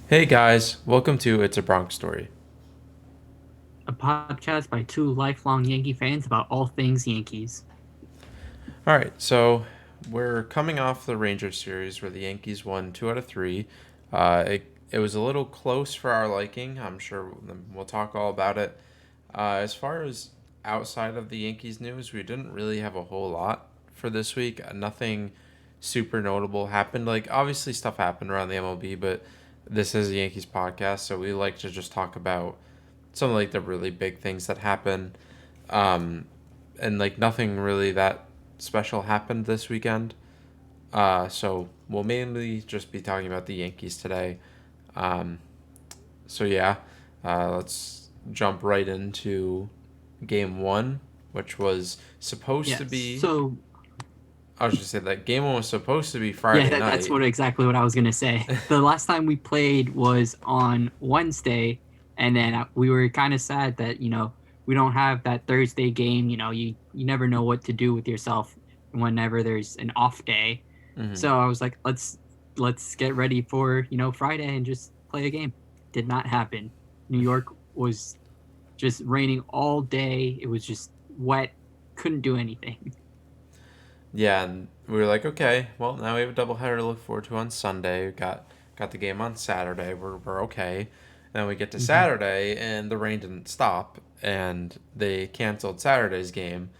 Hey guys, welcome to It's a Bronx Story. A podcast by two lifelong Yankee fans about all things Yankees. All right, so we're coming off the Rangers series where the Yankees won two out of three. It was a little close for our liking. I'm sure we'll talk all about it. As far as outside of the Yankees news, we didn't really have a whole lot for this week. Nothing super notable happened. Like obviously stuff happened around the MLB, but this is a Yankees podcast, so we like to just talk about some of like the really big things that happen. Um, and like nothing really that special happened this weekend. So we'll mainly just be talking about the Yankees today. Um, so yeah, let's jump right into game one, which was supposed to Yes. be. So I was just say that game one was supposed to be yeah, Friday that's night. what exactly what I was gonna say. The last time we played was on Wednesday, and then we were kind of sad that we don't have that Thursday game. You never know what to do with yourself whenever there's an off day. Hmm. So I was like, let's get ready for Friday and just play a game. Did not happen. New York was just raining all day. It was just wet. Couldn't do anything. Yeah, and we were like, okay, well now we have a doubleheader to look forward to on Sunday. We got the game on Saturday. We're okay. And then we get to Hmm. Saturday and the rain didn't stop and they canceled Saturday's game.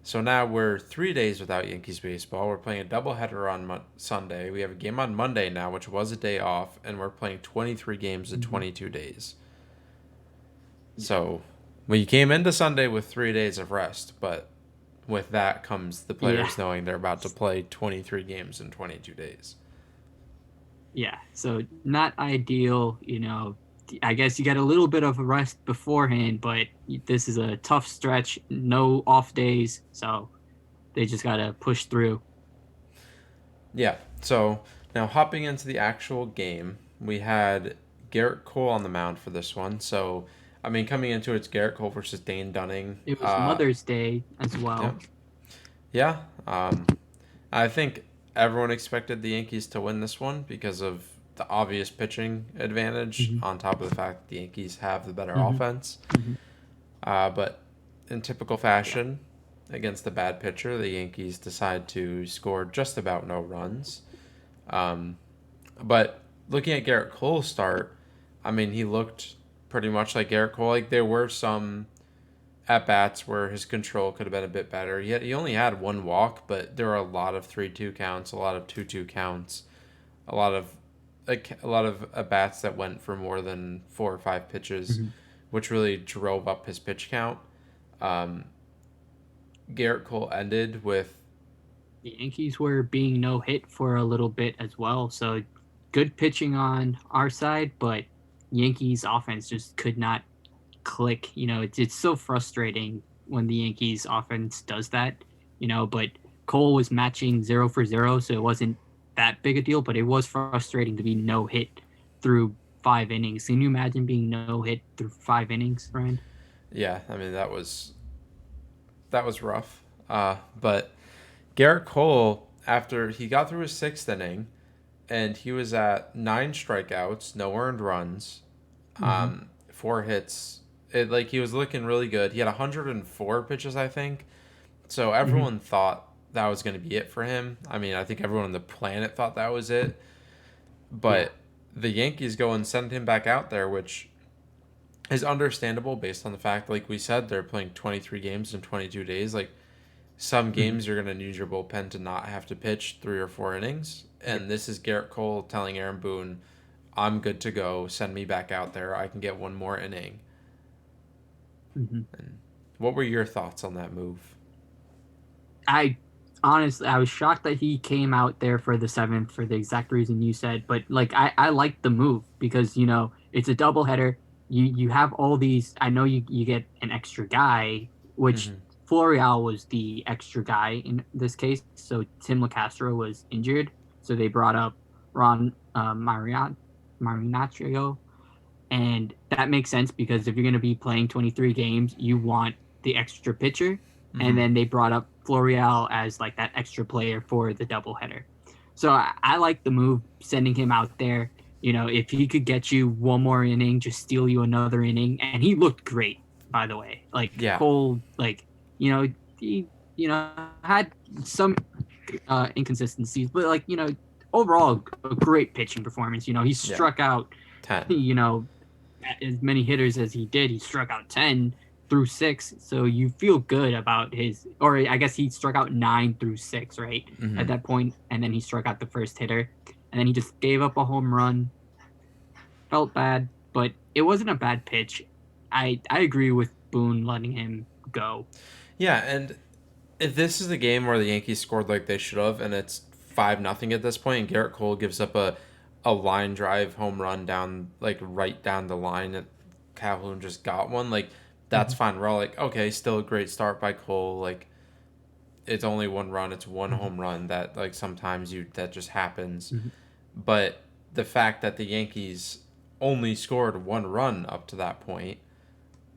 So now we're 3 days without Yankees baseball. We're playing a doubleheader on Sunday. We have a game on Monday now, which was a day off, and we're playing 23 games in Hmm. 22 days. Yeah. So we came into Sunday with 3 days of rest, but with that comes the Yeah. players knowing they're about to play 23 games in 22 days. Yeah. So not ideal. I guess you get a little bit of a rest beforehand, but this is a tough stretch. No off days, so they just gotta push through. Yeah. So now hopping into the actual game, we had Garrett Cole on the mound for this one. So I mean, coming into it, it's Garrett Cole versus Dane Dunning. It was Mother's Day as Yeah, well. yeah. I think everyone expected the Yankees to win this one because of the obvious pitching advantage, Hmm. on top of the fact that the Yankees have the better Hmm. offense. Hmm. But in typical Yeah. fashion, against the bad pitcher, the Yankees decide to score just about no runs. Um, but looking at Garrett Cole's start, I mean, he looked pretty much like Garrett Cole. Like there were some at bats where his control could have been a bit better. He only had one walk, but there were a lot of 3-2 counts, a lot of 2-2 counts, a lot of a lot of at bats that went for more than four or five pitches, Hmm. which really drove up his pitch count. Um, Garrett Cole ended with The Yankees were being no hit for a little bit as well, so good pitching on our side, but Yankees offense just could not click. It's so frustrating when the Yankees offense does that. But Cole was matching 0 for 0, so it wasn't that big a deal. But it was frustrating to be no hit through 5 innings. Can you imagine being no hit through 5 innings, Ryan? yeah. I mean that was rough. But Garrett Cole, after he got through his sixth inning, and he was at 9 strikeouts, no earned runs, Mm-hmm. 4 hits. It like he was looking really good. He had 104 pitches, I think. So Mm-hmm. everyone thought that was going to be it for him. I mean, I think everyone on the planet thought that was it. Yeah. But the Yankees go and send him back out there, which is understandable based on the fact, like we said, they're playing 23 games in 22 days. Like some Mm-hmm. games, you're going to need your bullpen to not have to pitch 3 or 4 innings. Yeah. And this is Garrett Cole telling Aaron Boone, I'm good to go. Send me back out there. I can get one more inning. Mm-hmm. And what were your thoughts on that move? I honestly, I was shocked that he came out there for the seventh for the exact reason you said. But like, I like the move because it's a doubleheader. You have all these. I know you get an extra guy, which Mm-hmm. Florial was the extra guy in this case. So Tim LaCastro was injured, so they brought up Ron Marinaccio, and that makes sense because if you're going to be playing 23 games, you want the extra pitcher. And Mm-hmm. then they brought up Florial as like that extra player for the doubleheader. So I like the move, sending him out there. if he could get you one more inning, just steal you another inning, and he looked great, by the way. Like Yeah. Cole, he had some inconsistencies, but overall a great pitching performance. He Yeah. struck out, 10. you know, as many hitters as he did. He struck out 10 through 6, so you feel good about his, or I guess he struck out 9 through 6, right, at Mm-hmm. that point, and then he struck out the first hitter, and then he just gave up a home run. Felt bad, but it wasn't a bad pitch. I agree with Boone letting him go. Yeah, and if this is the game where the Yankees scored like they should have, and it's 5-0 at this point, and Garrett Cole gives up a line drive home run down, like right down the line, and Calhoun just got one, like that's Mm-hmm. fine. We're all like, okay, still a great start by Cole. Like it's only one run, it's one Mm-hmm. home run that like sometimes you that just happens. Mm-hmm. But the fact that the Yankees only scored one run up to that point,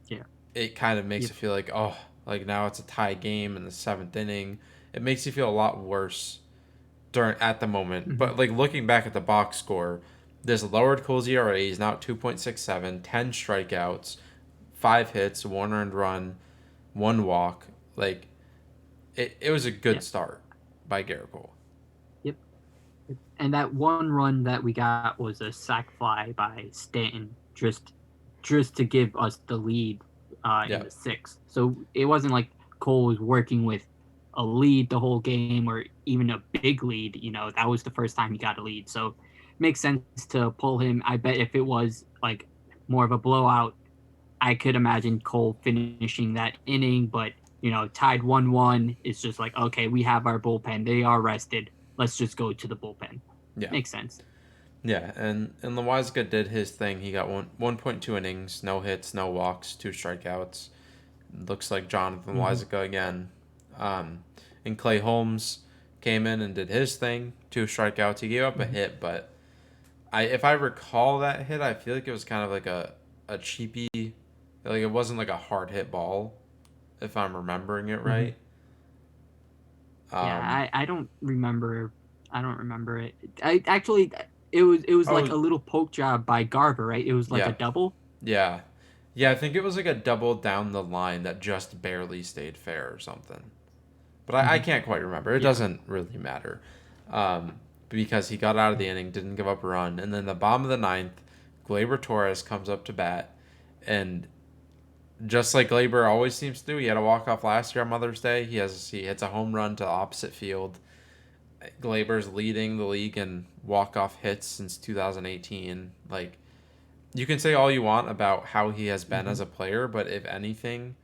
Yeah. it kind of makes Yep. it feel like, oh, like now it's a tie game in the seventh inning. It makes you feel a lot worse during at the moment. Mm-hmm. But like looking back at the box score, this lowered Cole's ERA. He's now at 2.67, 10 strikeouts, 5 hits, one earned run, one walk. Like it was a Yeah. good start by Garrett Cole. Yep. And that one run that we got was a sac fly by Stanton, just to give us the lead in Yeah. the sixth. So it wasn't like Cole was working with a lead the whole game or even a big lead. That was the first time he got a lead. So it makes sense to pull him. I bet if it was like more of a blowout, I could imagine Cole finishing that inning, but tied 1-1, it's just like, okay, we have our bullpen. They are rested. Let's just go to the bullpen. Yeah. Makes sense. Yeah, and Loizaga did his thing. He got 1.2 innings, no hits, no walks, 2 strikeouts. Looks like Jonathan Mm-hmm. Loizaga again. Um, and Clay Holmes came in and did his thing, 2 strikeouts. He gave up a Mm-hmm. hit, but if I recall that hit, I feel like it was kind of like a cheapy, like it wasn't like a hard hit ball, if I'm remembering it Mm-hmm. right. Yeah, Um, I don't remember. I don't remember it. I actually, it was like oh a little poke job by Garver, right? It was like a yeah, double. yeah, yeah. I think it was like a double down the line that just barely stayed fair or something. But I Mm-hmm. can't quite remember. It Yeah. doesn't really matter. Because he got out of the inning, didn't give up a run. And then the bottom of the ninth, Gleyber Torres comes up to bat. And just like Gleyber always seems to do, he had a walk-off last year on Mother's Day. He hits a home run to the opposite field. Gleyber's leading the league in walk-off hits since 2018. Like, you can say all you want about how he has been Mm-hmm. as a player, but if anything,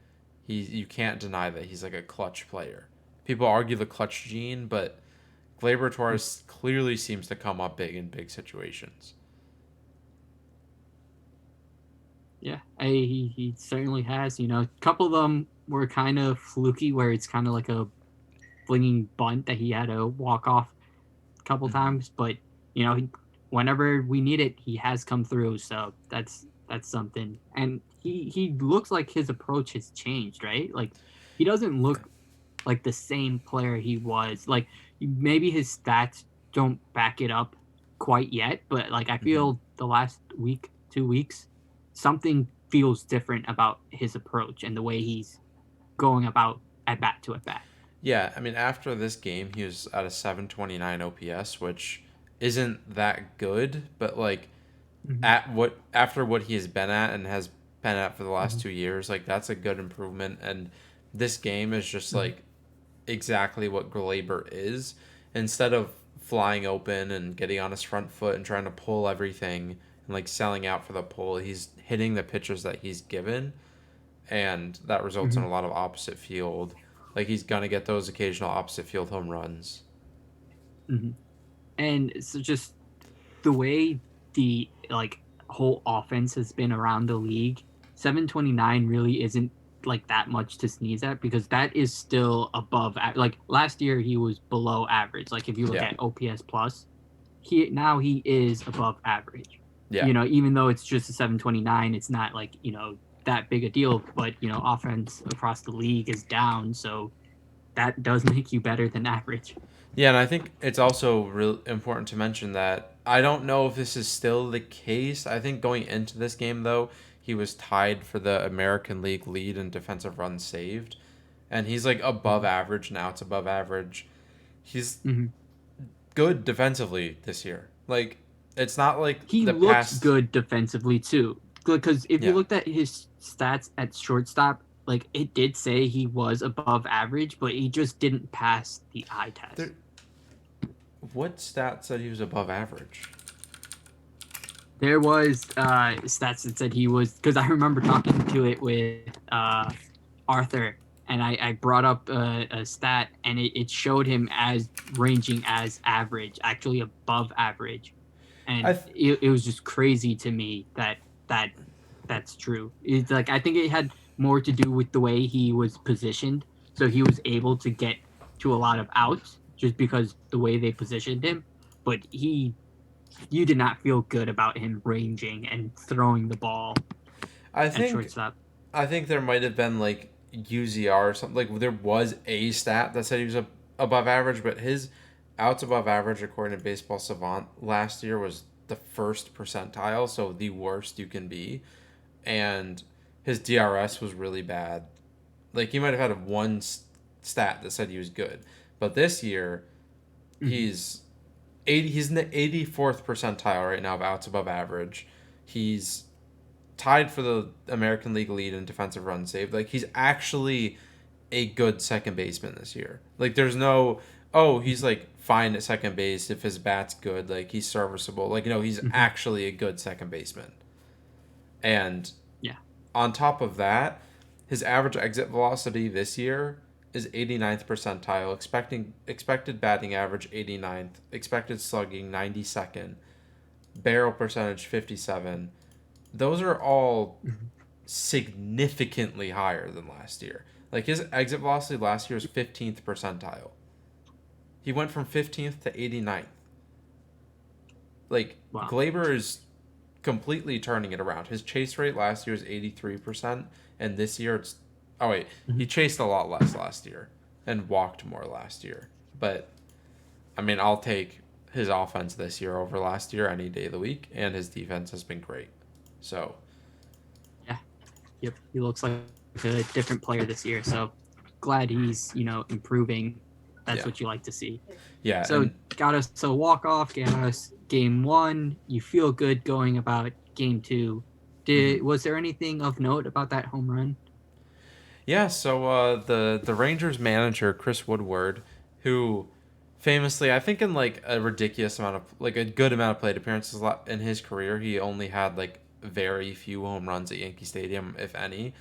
you can't deny that he's like a clutch player. People argue the clutch gene, but Gleyber Torres clearly seems to come up big in big situations. Yeah, he certainly has. A couple of them were kind of fluky, where it's kind of like a flinging bunt that he had to walk off a couple Mm-hmm. times, but whenever we need it, he has come through. So that's something. And he looks like his approach has changed, right? Like he doesn't look like the same player he was. Like maybe his stats don't back it up quite yet, but like I Mm-hmm. feel the last week, 2 weeks, something feels different about his approach and the way he's going about at bat to at bat. Yeah, I mean, after this game, he was at a 729 OPS, which isn't that good, but like Mm-hmm. at what after what he has been at and has been at for the last Mm-hmm. 2 years, like that's a good improvement. And this game is just Mm-hmm. like exactly what Glaber is. Instead of flying open and getting on his front foot and trying to pull everything and like selling out for the pull, he's hitting the pitches that he's given, and that results in Mm-hmm. a lot of opposite field. Like he's gonna get those occasional opposite field home runs. Mm-hmm. And so just the way the whole offense has been around the league, 729 really isn't like that much to sneeze at, because that is still above like last year he was below average. Like if you look Yeah, at OPS plus, he is above average. yeah, Even though it's just a 729, it's not like that big a deal, but offense across the league is down, so that does make you better than average. Yeah, and I think it's also real important to mention that I don't know if this is still the case. I think going into this game though, he was tied for the American League lead in defensive runs saved, and he's like above Mhm. average now. It's above average. He's Mhm. good defensively this year. Like it's not like He the looks past. good defensively too. Because if you Yeah, looked at his stats at shortstop, like it did say he was above average, but he just didn't pass the eye test. there. What stat said he was above average? There was stats that said he was, because I remember talking to it with Arthur, and I brought up a stat, and it showed him as ranging as average, actually above average, I and th- it was just crazy to me that that that's true. It's like I think it had more to do with the way he was positioned, so he was able to get to a lot of outs just because the way they positioned him. But you did not feel good about him ranging and throwing the ball I at think shortstop. I think there might have been like UZR or something. Like there was a stat that said he was above average, but his outs above average, according to Baseball Savant, last year was the first percentile, so the worst you can be. And his DRS was really bad. Like he might have had one stat that said he was good, but this year Mm-hmm. he's 80. He's in the 84th percentile right now of outs above average. He's tied for the American League lead in defensive run saved. Like he's actually a good second baseman this year. Like there's no he's like fine at second base if his bat's good, like he's serviceable. Like he's Mm-hmm. actually a good second baseman. And Yeah. on top of that, his average exit velocity this year is 89th percentile, expected batting average 89th, expected slugging 92nd, barrel percentage 57. Those are all Mm-hmm. significantly higher than last year. Like his exit velocity last year was 15th percentile. He went from 15th to 89th. Like Wow. Glaber is completely turning it around. His chase rate last year was 83%, and this year it's oh wait, Mm-hmm. he chased a lot less last year and walked more last year. But I mean, I'll take his offense this year over last year any day of the week, and his defense has been great. So, Yeah. Yep. He looks like a different player this year. So glad he's improving. That's yeah. what you like to see. Yeah, So and got us a walk off. Got us game one. You feel good going about game two. mhm. Was there anything of note about that home run? Yeah, so the Rangers manager Chris Woodward, who famously, I think in like a ridiculous amount of like a good amount of plate appearances in his career, he only had like very few home runs at Yankee Stadium, if any.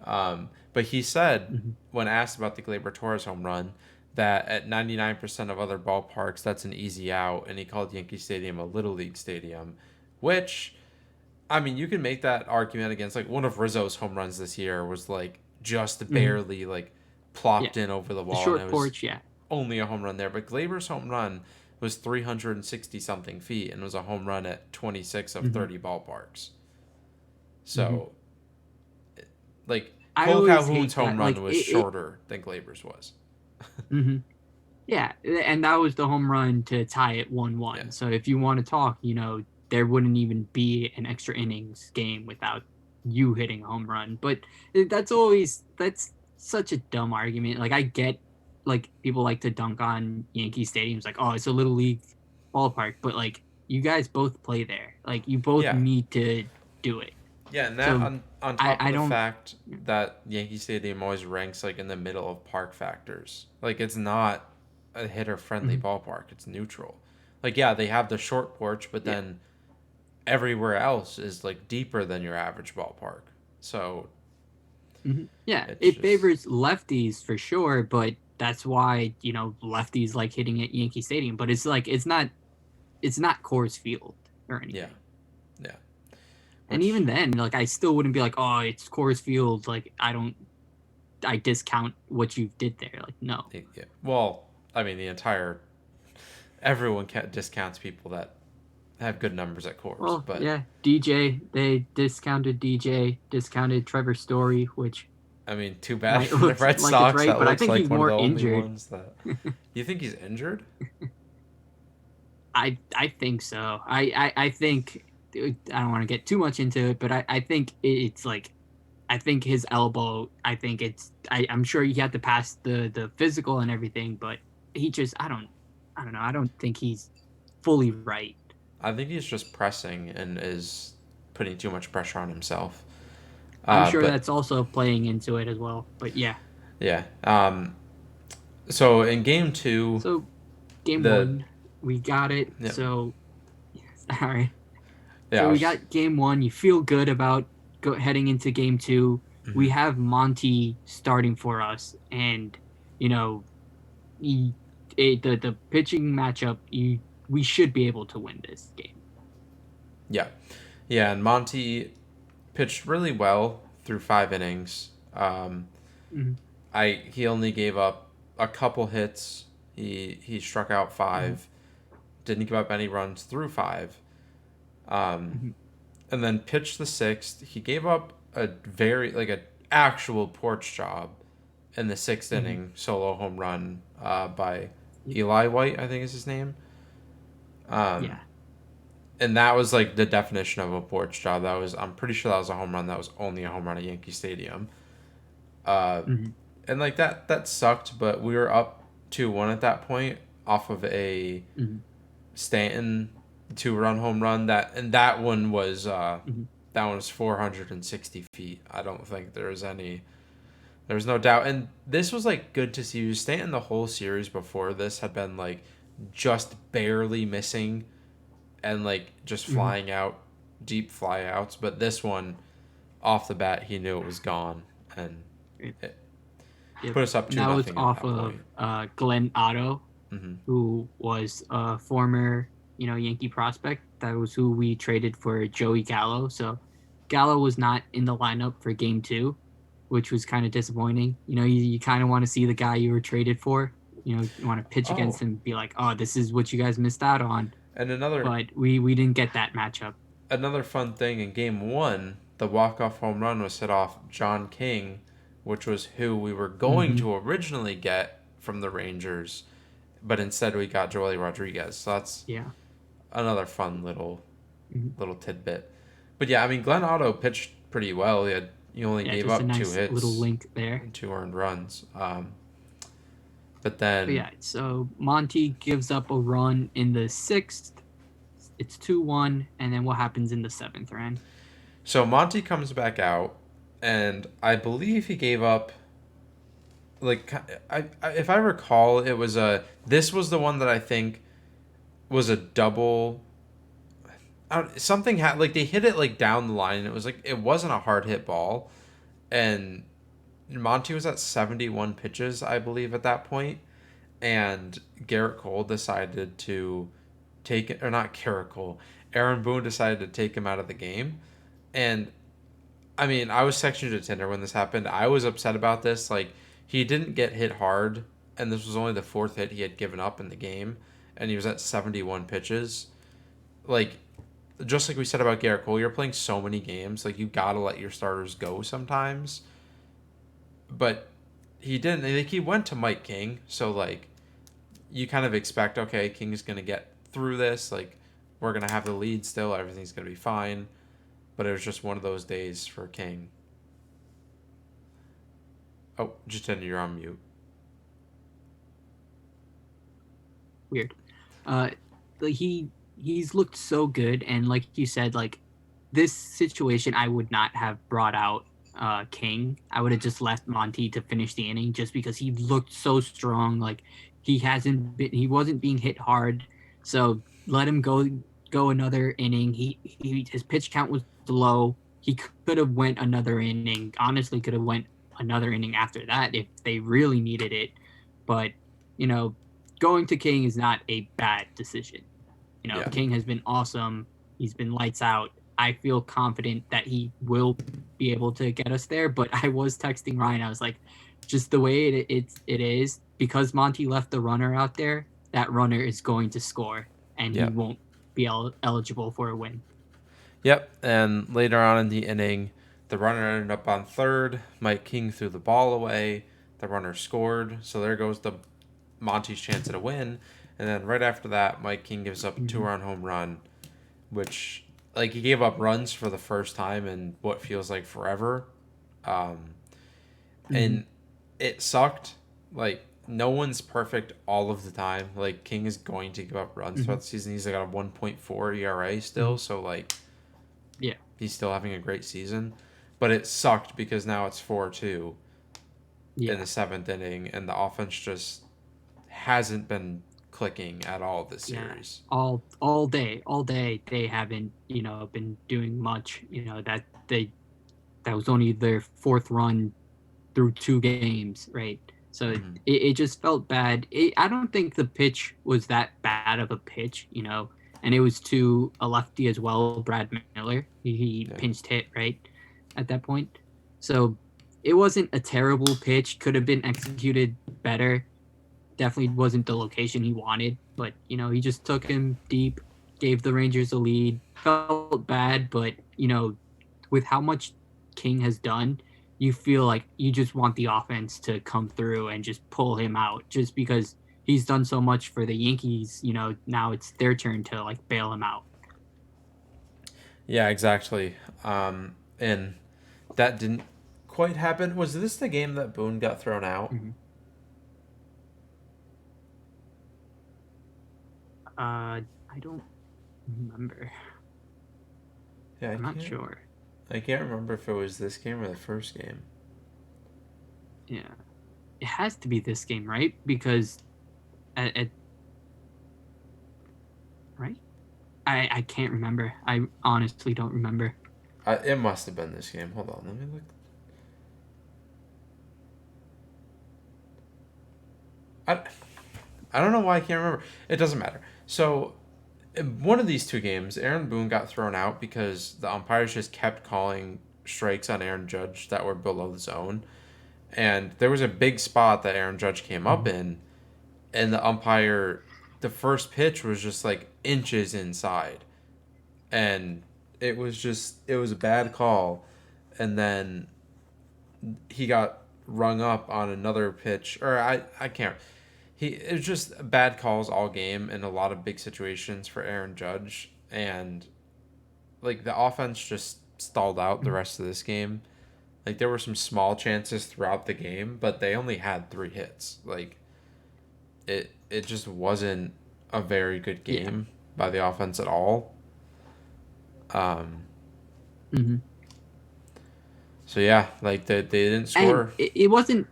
But he said Mm-hmm. when asked about the Gleyber Torres home run that at 99% of other ballparks that's an easy out, and he called Yankee Stadium a little league stadium, which I mean, you can make that argument against like one of Rizzo's home runs this year was like just Mm-hmm. barely like Yeah. plopped in over the The wall, and it short was porch. Yeah. only a home run there. But Glaber's home run was 360 something feet and was a home run at 26 of Mm-hmm. 30 ballparks. Mm-hmm. So, like I Cole always Calhoun's hate home that. run Like was it. shorter than Glaber's was. Mm-hmm. Yeah, and that was the home run to tie it Yeah, 1-1. So if you want to talk, there wouldn't even be an extra innings game without you hitting a home run. But that's such a dumb argument. Like I get like people like to dunk on Yankee stadiums like, "Oh, it's a little league ballpark," but like you guys both play there. Like you both yeah, need to do it. yeah, and that So on I top of I the don't. fact that Yankee Stadium always ranks like in the middle of park factors. Like it's not a hitter friendly Mhm. ballpark. It's neutral. Like yeah, they have the short porch, but Yeah. then everywhere else is like deeper than your average ballpark. So Yeah, it's it just favors lefties for sure, but that's why, lefties like hitting at Yankee Stadium, but it's not Coors Field or yeah, anything. yeah. And Which even then, like I still wouldn't be like, "Oh, it's Coors Field." Like I discount what you did there. Like no. yeah. Well, I mean the entire everyone discounts people that have good numbers at Coors, Well, but yeah, DJ, they discounted DJ, discounted Trevor Story, which I mean too bad might for the look Red like it's Sox. right, That but I looks think like he's one of more the only injured. ones that. You think he's injured? I think so. I think I don't want to get too much into it, but I think it's like I think his elbow. I think I'm sure he had to pass the physical and everything, but he just I don't know. I don't think he's fully right. I think he's just pressing and is putting too much pressure on himself. I'm sure But that's also playing into it as well. But yeah. yeah. So in game two, So game the one, we got it. yeah, So all right. yeah, So I we was, got game one. You feel good about heading into game two. We mhm. have Monty starting for us, and you know, he, the pitching matchup. We should be able to win this game. Yeah, yeah, and Monty pitched really well through 5 innings. Mm-hmm. He only gave up a couple hits. He struck out Mm-hmm. five. Didn't give up any runs through five. Um, Mm-hmm. and then pitched the sixth. He gave up a very like a actual porch job in the sixth Mm-hmm. inning solo home run by Yeah. Eli White, I think is his name. Um, Yeah. and that was like the definition of a porch job. That was I'm pretty sure that was a home run. That was only a home run at Yankee Stadium. Uh, Mm-hmm. and like that sucked, but we were up 2-1 at that point off of a Mm-hmm. Stanton 2-run home run. Mm-hmm. That one was 460 feet. I don't think there was no doubt. And this was like good to see. Stanton the whole series before this had been like just barely missing and like just Mm-hmm. flying out, deep flyouts. But this one, off the bat, he knew it was gone, and it Yep. put us up And two that was nothing at off that of point. Glenn Otto, Mm-hmm. who was a former, Yankee prospect. That was who we traded for Joey Gallo. So Gallo was not in the lineup for game two, which was kind of disappointing. You kind of want to see the guy you were traded for. You want to pitch Oh, against him, be like, oh, this is what you guys missed out on. and But we didn't get that matchup. another fun thing in game one, the walk off home run was hit off John King, which was who we were going Mm-hmm. to originally get from the Rangers, but instead we got Joely Rodriguez. So that's Yeah. another fun little Mm-hmm. little tidbit. But yeah, I mean Glenn Otto pitched pretty well. He only Yeah, gave just a up two nice little hits link there. and 2 earned runs. But But then yeah, so Monty gives up a run in the sixth. It's 2-1, and then what happens in the seventh, Ryan? so Monty comes back out, and I believe he gave up like if I recall, it was a this was the one that I think was a double. Something had like they hit it like down the line, and it was like it wasn't a hard hit ball, and Monty was at 71 pitches, I believe, at that point, and Garrett Cole decided to take it, or not Garrett Cole, Aaron Boone decided to take him out of the game, and I mean, I was texting Jatinder when this happened. I was upset about this. Like, he didn't get hit hard, and this was only the fourth hit he had given up in the game, and he was at 71 pitches. Like, just like we said about Garrett Cole, you're playing so many games. Like, you gotta let your starters go sometimes. But he didn't. Like, he went to Mike King, so, like, you kind of expect, okay, King's gonna get through this. Like, we're gonna have the lead still. Everything's gonna be fine. But it was just one of those days for King. Oh, Jatinder, you're on mute. Weird. Uh, like he's looked so good, and like you said, like this situation, I would not have brought out King. I would have just left Monty to finish the inning, just because he looked so strong. Like he wasn't being hit hard, so let him go another inning. His pitch count was low. He could have went another inning. Honestly, could have went another inning after that if they really needed it. But you know, going to King is not a bad decision. Yeah. King has been awesome. He's been lights out. I feel confident that he will be able to get us there. But I was texting Ryan. I was like, just the way it is, because Monty left the runner out there. That runner is going to score, and he Yep. won't be eligible for a win. Yep. And later on in the inning, the runner ended up on third. Mike King threw the ball away. The runner scored. So there goes the Monty's chance at a win. And then right after that, Mike King gives up a Mm-hmm. 2-run home run, which like he gave up runs for the first time in what feels like forever. Um, Mm-hmm. and it sucked. Like no one's perfect all of the time. Like King is going to give up runs Mm-hmm. throughout the season. He's like got a 1.4 ERA Mm-hmm. still, so like Yeah. he's still having a great season. But it sucked because now it's 4-2 in Yeah. the seventh inning, and the offense just hasn't been clicking at all this Yeah. series. All day they haven't, been doing much. That was only their fourth run through two games, right? So Mm-hmm. it just felt bad. I don't think the pitch was that bad of a pitch, and it was to a lefty as well, Brad Miller. He Yeah. pinched hit right at that point. So it wasn't a terrible pitch. Could have been executed better. Definitely wasn't the location he wanted, but he just took him deep, gave the Rangers a lead. Felt bad, but with how much King has done, you feel like you just want the offense to come through and just pull him out just because he's done so much for the Yankees, now it's their turn to like bail him out. Yeah, exactly. And that didn't quite happen. Was this the game that Boone got thrown out? Mm-hmm. I don't remember. Yeah, I'm not sure. I can't remember if it was this game or the first game. Yeah, it has to be this game, right? Because right? I can't remember. I honestly don't remember. It must have been this game. Hold on, let me look. I, I don't know why I can't remember. It doesn't matter. So, in one of these two games, Aaron Boone got thrown out because the umpires just kept calling strikes on Aaron Judge that were below the zone. And there was a big spot that Aaron Judge came up Mhm. in, and the umpire, the first pitch was just like inches inside. And it was a bad call. And then he got rung up on another pitch, or I can't. It was just bad calls all game in a lot of big situations for Aaron Judge, and like the offense just stalled out the rest of this game. Like there were some small chances throughout the game, but they only had 3 hits. Like it just wasn't a very good Yeah. game by the offense at all. Um, Hmm. so yeah, like they didn't And score. it wasn't.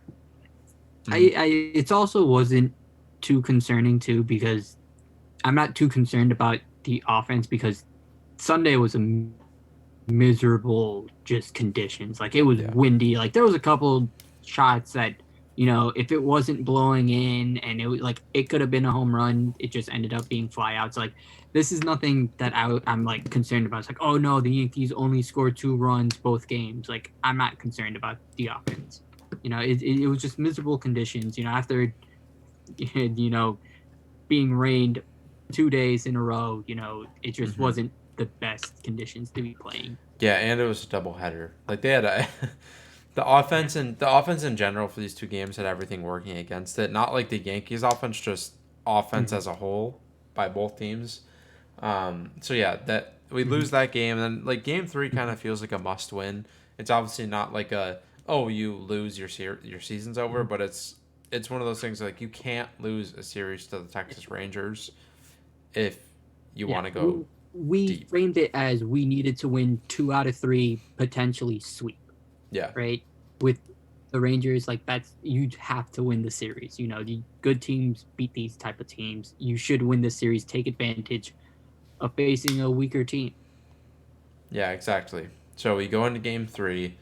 Mm-hmm. It's also wasn't too concerning too because I'm not too concerned about the offense because Sunday was a miserable just conditions. Like it was Yeah. windy. Like there was a couple shots that if it wasn't blowing in and it was like it could have been a home run, it just ended up being flyouts. Like this is nothing that I'm like concerned about. It's like oh no, the Yankees only scored 2 runs both games. Like I'm not concerned about the offense. It was just miserable conditions. After you know being rained 2 days in a row, it just Mm-hmm. wasn't the best conditions to be playing. Yeah, and it was a doubleheader. Like they had a Yeah. the offense in general for these two games had everything working against it. Not like the Yankees offense, just offense Hmm. as a whole by both teams. So yeah, that we Hmm. lose that game, and then like game three kind Hmm. of feels like a must win. It's obviously not like a oh you lose your season's over, Hmm. but it's one of those things like you can't lose a series to the Texas Rangers if you Yeah. want to go We deep. framed it as we needed to win 2 out of 3, potentially sweep, Yeah, right? With the Rangers, like that's you have to win the series. The good teams beat these type of teams. You should win the series, take advantage of facing a weaker team. yeah, exactly. So we go into game three.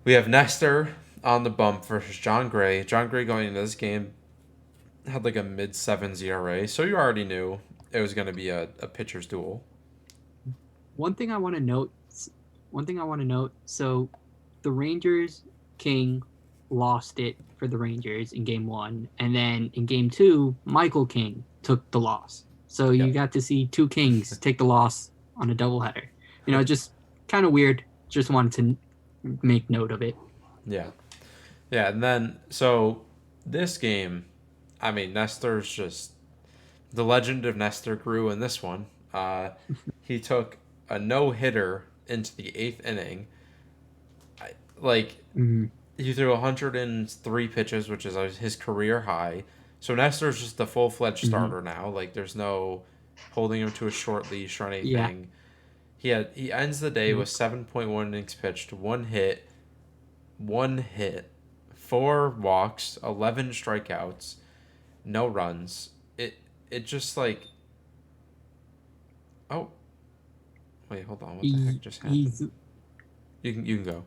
We have Nestor on the bump versus John Gray. John Gray going into this game had like a mid sevens ERA, so you already knew it was going to be a pitcher's duel. One thing I want to note. One thing I want to note. So, the Rangers King lost it for the Rangers in game 1, and then in game 2, Michael King took the loss. So you Yep. got to see two Kings take the loss on a doubleheader. Just kind of weird. Just wanted to make note of it. Yeah. Yeah, and then so this game, I mean, Nestor's just the legend of Nestor grew in this one. He took a no hitter into the eighth inning. Like Mm-hmm. he threw 103 pitches, which is his career high. So Nestor's just the full fledged Mm-hmm. starter now. Like there's no holding him to a short leash or Yeah. anything. He ends the day with Nope. 7.1 innings pitched, one hit, four walks, 11 strikeouts, no runs. It just like, oh wait, hold on, what the heck just happened? He's You can go.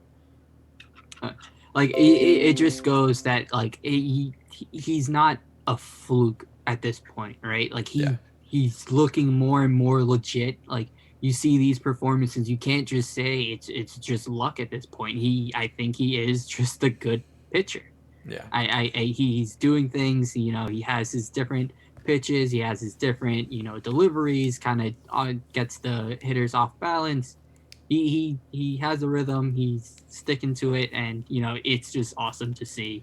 uh, like it just goes that like he's not a fluke at this point, right? Like Yeah, he's looking more and more legit. Like you see these performances, you can't just say it's just luck at this point. I think he is just a good pitcher. yeah, He's doing things. You know, he has his different pitches. He has his different deliveries. Kind of gets the hitters off balance. He has a rhythm. He's sticking to it, and it's just awesome to see.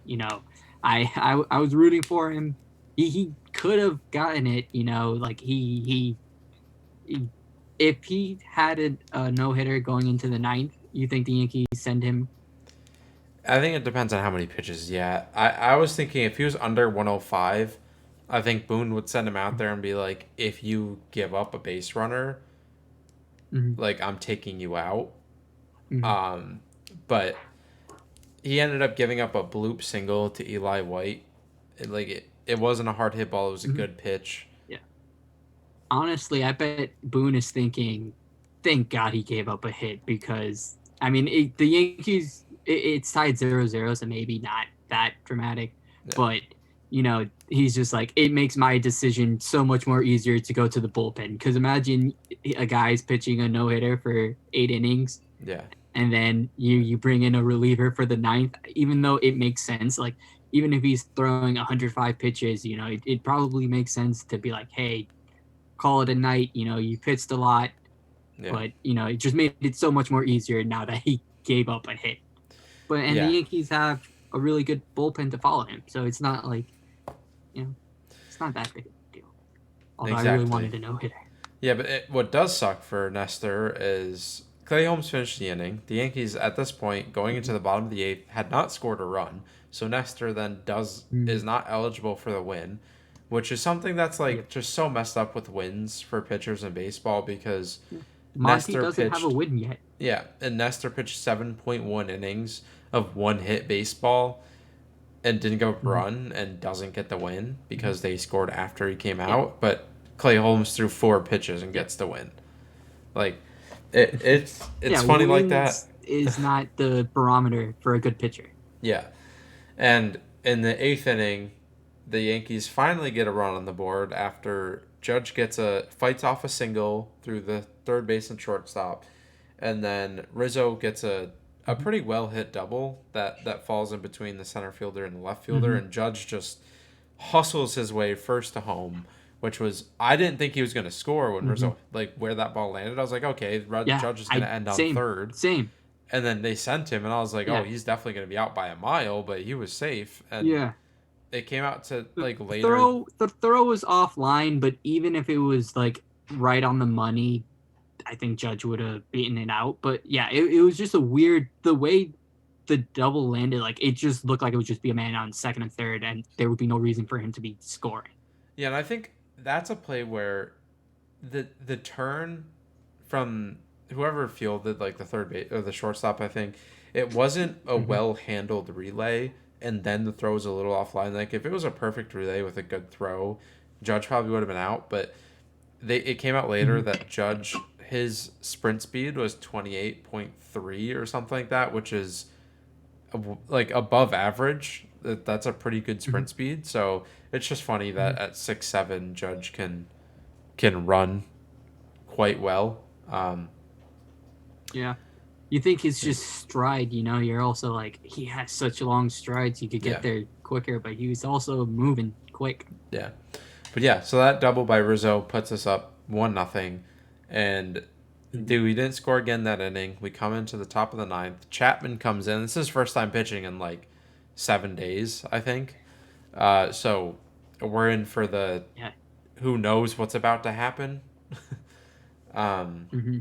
I was rooting for him. He could have gotten it. Like he if he had a no hitter going into the ninth, you think the Yankees send him? I think it depends on how many pitches. Yeah, I was thinking if he was under 105, I think Boone would send him out there and be like, if you give up a base runner, Mm-hmm. like I'm taking you out. Mm-hmm. Um, but he ended up giving up a bloop single to Eli White. It wasn't a hard hit ball. It was a Mm-hmm. good pitch. Yeah. Honestly, I bet Boone is thinking, thank God he gave up a hit because, I mean, the Yankees, it's tied 0-0, so maybe not that dramatic, Yeah, but, he's just like, it makes my decision so much more easier to go to the bullpen. Because imagine a guy's pitching a no hitter for 8 innings, yeah, and then you bring in a reliever for the ninth, even though it makes sense. Like, even if he's throwing 105 pitches, it probably makes sense to be like, hey, call it a night. You pitched a lot, yeah, but it just made it so much more easier now that he gave up a hit. And the yeah. Yankees have a really good bullpen to follow him, so it's not like you know it's not that big a deal. Although I really Exactly. wanted a no hitter. Yeah, but what does suck for Nestor is Clay Holmes finished the inning. The Yankees, at this point, going into the bottom of the eighth, had not scored a run. So Nestor then Mm. is not eligible for the win, which is something that's like Yep. just so messed up with wins for pitchers in baseball because Yeah. Monty Nestor doesn't have a pitched win yet. yeah, and Nestor pitched 7.1 innings of one hit baseball and didn't give up a Mm-hmm. run and doesn't get the win Mm-hmm. because they scored after he came Yeah. out. But Clay Holmes threw four pitches and Yep. gets the win. Like it's Yeah. funny like that. Wins is not the barometer for a good pitcher. Yeah. And in the eighth inning, the Yankees finally get a run on the board after Judge fights off a single through the third base and shortstop, and then Rizzo gets a Mm-hmm. pretty well hit double that falls in between the center fielder and the left fielder, Mm-hmm. and Judge just hustles his way first to home, which was I didn't think he was going to score when Mm-hmm. Rizzo like where that ball landed. I was like, okay, Yeah. Judge is going I to end on same third, same. and then they sent him, and I was like, oh, Yeah. he's definitely going to be out by a mile, but he was safe, and Yeah. it came out to like later. The throw was offline, but even if it was like right on the money, I think Judge would have beaten it out. But yeah, it was just a weird the way the double landed. Like it just looked like it would just be a man on second and third, and there would be no reason for him to be scoring. Yeah, and I think that's a play where the turn from whoever fielded like the third base or the shortstop, I think it wasn't a Mm-hmm. well handled relay, and then the throw was a little offline. Like if it was a perfect relay with a good throw, Judge probably would have been out. But it came out later Mm-hmm. that Judge his sprint speed was 28.3 or something like that, which is like above average. That's a pretty good Mm-hmm. sprint speed. So it's just funny Mm-hmm. that at 6'7", Judge can run quite well. Yeah. You think it's just stride, you're also like, he has such long strides, he could get Yeah, there quicker, but he was also moving quick. yeah, but yeah. So that double by Rizzo puts us up 1-0, and Mm-hmm. dude, we didn't score again that inning. We come into the top of the ninth. Chapman comes in. This is his first time pitching in like 7 days, I think. So we're in for the Yeah. who knows what's about to happen. um, Hmm.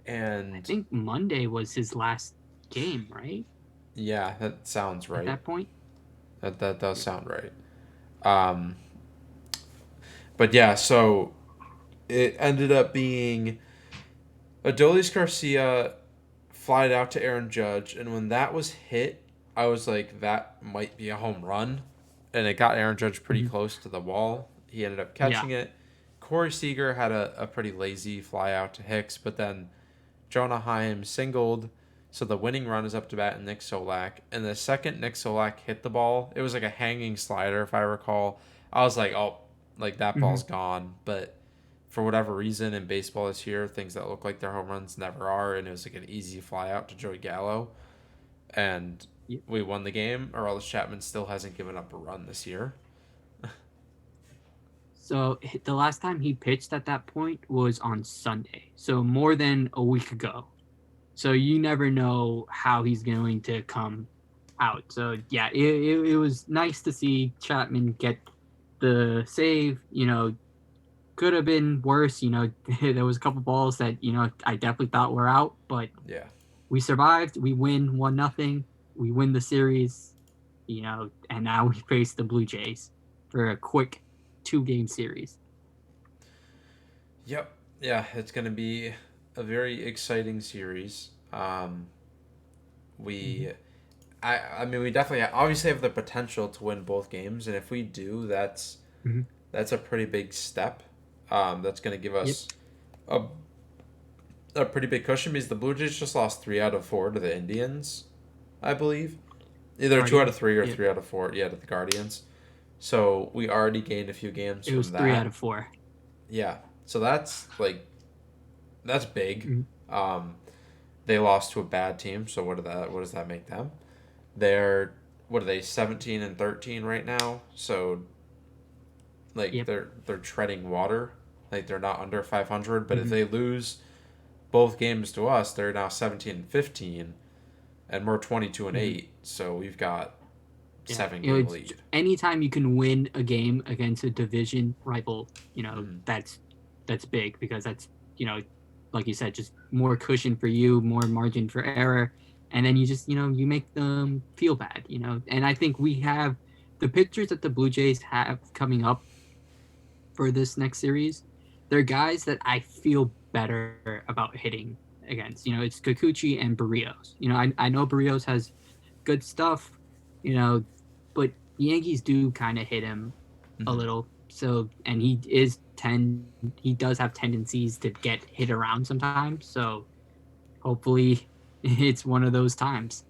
I and think Monday was his last game, right? yeah, that sounds At right. that point. That does sound right. Um, but yeah, so it ended up being Adolis Garcia flied out to Aaron Judge, and when that was hit, I was like, that might be a home run, and it got Aaron Judge pretty Hmm. close to the wall. He ended up Yeah. catching it. Corey Seager had a pretty lazy fly out to Hicks, but then Jonah Heim singled, so the winning run is up to bat and Nick Solak. And the second Nick Solak hit the ball, it was like a hanging slider, if I recall. I was like, oh, like that Hmm. ball's gone. But for whatever reason in baseball this year, things that look like they're home runs never are. And it was like an easy fly out to Joey Gallo. And Yeah. we won the game. Aroldis Chapman still hasn't given up a run this year. So the last time he pitched at that point was on Sunday, so more than a week ago. So you never know how he's going to come out. So yeah, it was nice to see Chapman get the save. Could have been worse. There was a couple balls that I definitely thought were out, but Yeah. we survived. We win 1-0. We win the series. And now we face the Blue Jays for a quick 2-game series. Yep. Yeah, it's going to be a very exciting series. Mm-hmm. We I mean, we definitely obviously have the potential to win both games, and if we do, Mm-hmm. that's a pretty big step. That's going to give Yep. us a, a pretty big cushion because the Blue Jays just lost 3 out of 4 to the Indians, I believe. Either 2 out of 3 or Yep. 3 out of 4, yeah, to the Guardians. So we already gained a few games It was from three out that. of four. Yeah, so that's big. Mm-hmm. Um, they lost to a bad team, so what does that make them? They're what are they 17-13 right now? So like Yep. they're treading water. Like they're not under 500, but if Mm-hmm. they lose both games to us, they're now 17-15 and we're 22 and Mm-hmm. 8. So we've got Yeah. 7 game lead. Anytime you can win a game against a division rival, Mm-hmm. that's big because that's like you said, just more cushion for you, more margin for error, and then you just you make them feel bad, And I think we have the pitchers that the Blue Jays have coming up for this next series. They're guys that I feel better about hitting against. It's Kikuchi and Barrios. I know Barrios has good stuff, you know, but the Yankees do kind of hit him a Mm-hmm. little. So, and he does have tendencies to get hit around sometimes. So hopefully it's one of those times.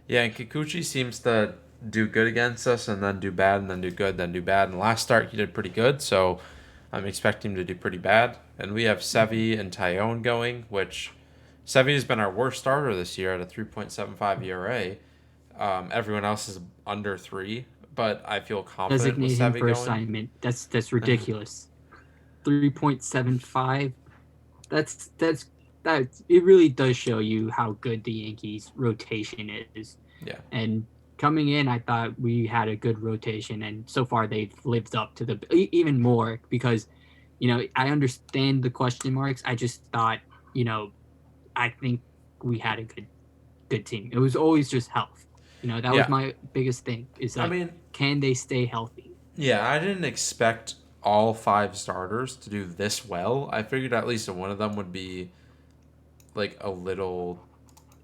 Yeah, and Kikuchi seems to do good against us and then do bad and then do good, then do bad. And last start he did pretty good, so I'm expecting him to do pretty bad. And we have Mm-hmm. Sevy and Tyone going, which Sevy has been our worst starter this year at a 3.75 ERA. Everyone else is under 3, but I feel confident with Designate him Sevy for going. assignment. That's ridiculous. 3.75. That it really does show you how good the Yankees rotation is. Yeah. And coming in, I thought we had a good rotation, and so far they've lived up to the even more because I understand the question marks. I just thought I think we had a good team. It was always just health. That was Yeah. my biggest thing is I like, mean, can they stay healthy? yeah, I didn't expect all 5 starters to do this well. I figured at least one of them would be like a little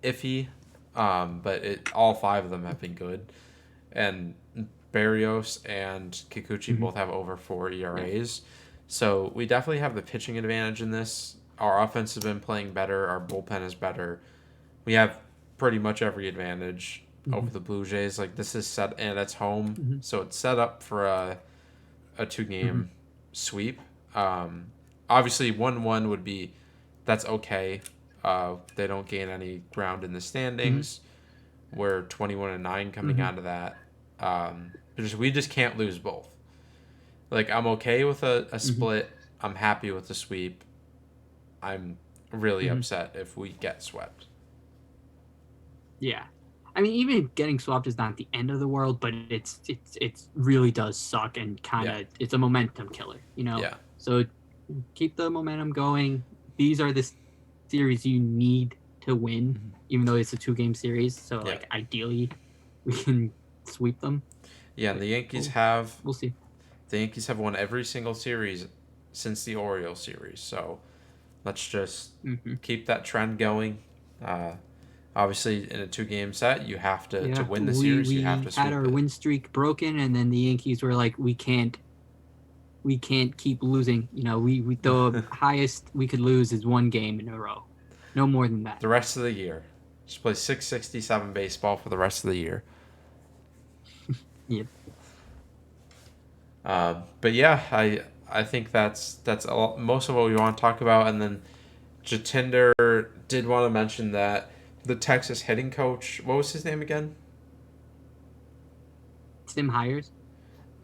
iffy. But all 5 of them have been good. And Barrios and Kikuchi Mm-hmm. both have over 4 Yeah. ERAs. So we definitely have the pitching advantage in this. Our offense has been playing better. Our bullpen is better. We have pretty much every advantage Mm-hmm. over the Blue Jays. Like this is set and it's home, Mm-hmm. so it's set up for a two Mm-hmm. game sweep. Um, Obviously 1-1 would be that's okay. They don't gain any ground in the Mm-hmm. standings. We're 21-9 coming Mm-hmm. out of that. We just can't lose both. Like I'm okay with a Mm-hmm. split. I'm happy with the sweep. I'm really Mm-hmm. upset if we get swept. Yeah. I mean, even getting swapped is not the end of the world, but it really does suck and kind Yeah. of it's a momentum killer, you know. Yeah. So keep the momentum going. These are the series you need to win, even though it's a 2 game series. So Yeah. like ideally, we can sweep them. Yeah, and But we'll see. the Yankees have won every single series since the Orioles series. So let's just Hmm. keep that trend going. Uh, Obviously, in a 2 game set, you have to Yeah, win the we series. You have we to had sweep our it. win streak broken, and then the Yankees were like, we can't keep losing. You know, we the highest we could lose is 1 game in a row, no more than that. The rest of the year, just play 667 baseball for the rest of the year. Yep. But yeah, I think that's most of what we want to talk about. And then Jatinder did want to mention that the Texas hitting coach, what was his name again? Tim Hires.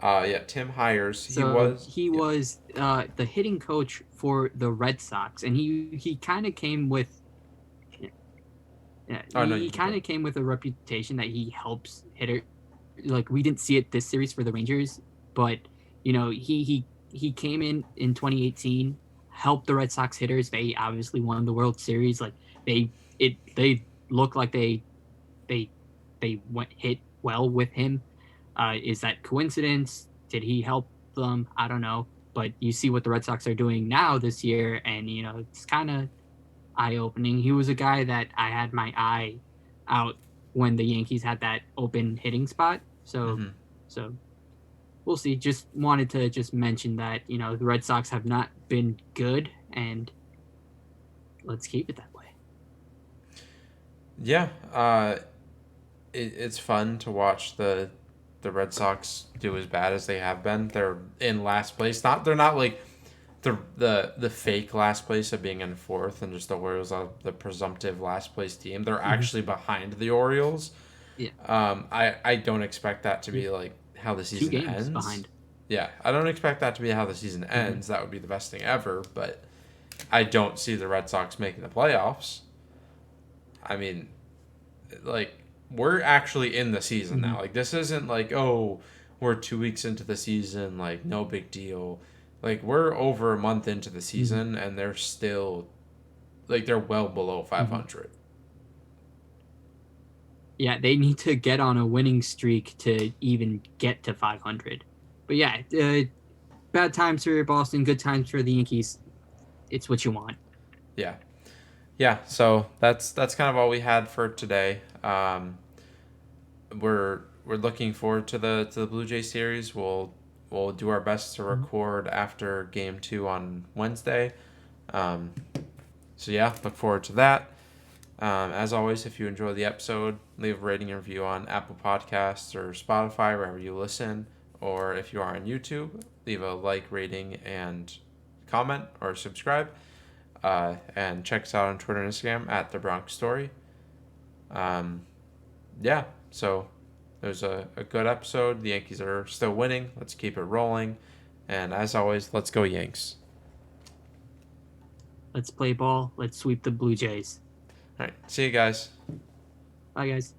Yeah, Tim Hires. He So was. he Yeah. was the hitting coach for the Red Sox, and he kind of came with yeah, Oh no, you he can go. kind of came with a reputation that he helps hitter. Like we didn't see it this series for the Rangers, but you know he came in 2018, helped the Red Sox hitters. They obviously won the World Series. Like they look like they they went hit well with him. Is that coincidence? Did he help them? I don't know. But you see what the Red Sox are doing now this year, and you know it's kind of eye opening. He was a guy that I had my eye out when the Yankees had that open hitting spot. So Mm-hmm. so we'll see. Just wanted to just mention that you know the Red Sox have not been good, and let's keep it that way. Yeah. It's fun to watch the Red Sox do as bad as they have been. They're in last place. They're not like the fake last place of being in fourth and just the Orioles are the presumptive last place team. They're Mm-hmm. actually behind the Orioles. Yeah, I don't expect that to yeah, be like how the two season games ends. behind. Yeah, I don't expect that to be how the season Mm-hmm. ends. That would be the best thing ever, but I don't see the Red Sox making the playoffs. I mean, like we're actually in the season Mm-hmm. now. Like this isn't like, oh, we're 2 weeks into the season, like no big deal. Like we're over a month into the Mm-hmm. season and they're still like they're well below Mm-hmm. 500. Yeah, they need to get on a winning streak to even get to 500. But yeah, bad times for Boston, good times for the Yankees. It's what you want. Yeah. Yeah, so that's kind of all we had for today. We're looking forward to the Blue Jay series. We'll do our best to Mhm. record after game 2 on Wednesday. Um, so yeah, look forward to that. As always, if you enjoy the episode, leave a rating and review on Apple Podcasts or Spotify, wherever you listen. Or if you are on YouTube, leave a like, rating, and comment or subscribe. And check us out on Twitter and Instagram at The Bronx Story. Um, yeah, so it was a good episode. The Yankees are still winning. Let's keep it rolling. And as always, let's go Yanks. Let's play ball. Let's sweep the Blue Jays. All right, see you guys. Bye, guys.